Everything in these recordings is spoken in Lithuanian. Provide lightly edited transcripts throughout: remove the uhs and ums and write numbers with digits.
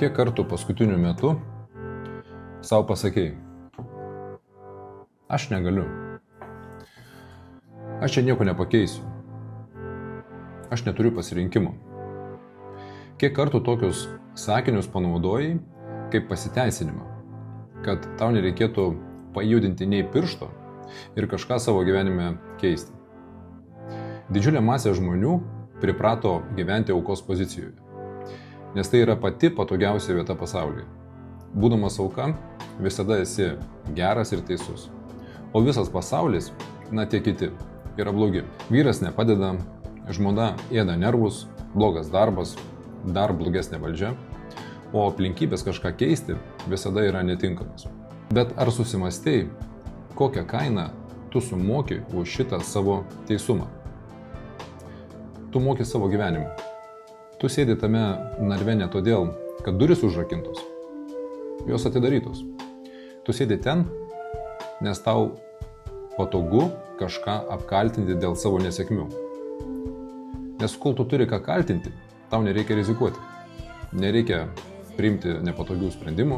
Kiek kartų paskutiniu metu savo pasakėjai, aš negaliu, aš čia nieko nepakeisiu, aš neturiu pasirinkimo. Kiek kartų tokius sakinius panaudojai kaip pasiteisinimą, kad tau nereikėtų pajudinti nei piršto ir kažką savo gyvenime keisti. Didžiulė masė žmonių priprato gyventi aukos pozicijoje, nes tai yra pati patogiausia vieta pasaulyje. Būdamas auka, visada esi geras ir teisus, o visas pasaulis, tie kiti, yra blogi. Vyras nepadeda, žmona ėda nervus, blogas darbas, dar blogesnė valdžia, o aplinkybės kažką keisti visada yra netinkamas. Bet ar susimastei, kokią kainą tu sumoki už šitą savo teisumą? Tu moki savo gyvenimu. Tu sėdi tame narve ne todėl, kad durys užrakintos, jos atidarytos. Tu sėdi ten, nes tau patogu kažką apkaltinti dėl savo nesėkmių. Nes kol tu turi ką kaltinti, tau nereikia rizikuoti. Nereikia priimti nepatogių sprendimų,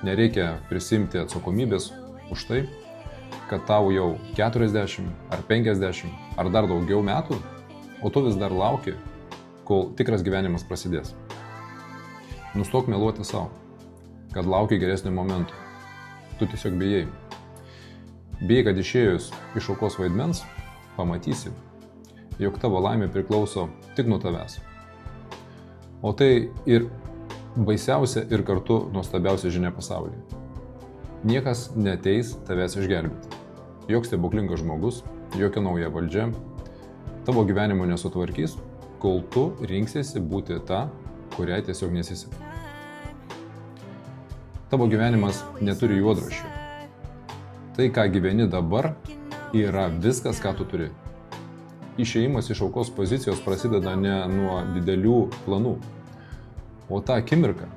nereikia prisimti atsakomybės už tai, kad tau jau 40 ar 50 ar dar daugiau metų, o tu vis dar lauki, kol tikras gyvenimas prasidės. Nustok meluoti savo, kad lauki geresnio momento. Tu tiesiog bijai. Bijai, kad išėjus iš aukos vaidmens, pamatysi, jog tavo laimė priklauso tik nuo tavęs. O tai ir baisiausia ir kartu nuostabiausia žinia pasaulyje. Niekas neateis tavęs išgelbėti. Joks stebuklingas žmogus, jokia nauja valdžia tavo gyvenimo nesutvarkys, kol tu rinksiesi būti ta, kuriai tiesiog nesiseka. Tavo gyvenimas neturi juodraščių. Tai, ką gyveni dabar, yra viskas, ką tu turi. Išėjimas iš aukos pozicijos prasideda ne nuo didelių planų, o tą akimirką,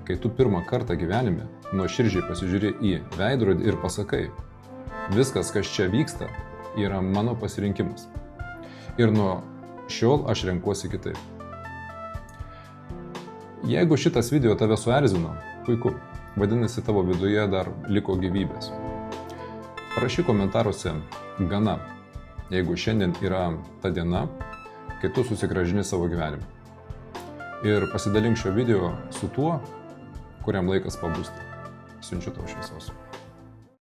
kai tu pirmą kartą gyvenime nuoširdžiai pasižiūri į veidrodį ir pasakai, viskas, kas čia vyksta, yra mano pasirinkimas. Ir nuo šiol aš renkuosi kitaip. Jeigu šitas video tave suerzino, puiku, vadinasi tavo viduje dar liko gyvybės. Parašyk komentaruose gana, jeigu šiandien yra ta diena, kai tu susigrąžini savo gyvenimą. Ir pasidalink šio video su tuo, kuriam laikas pabusti. Siunčiu tau šviesos.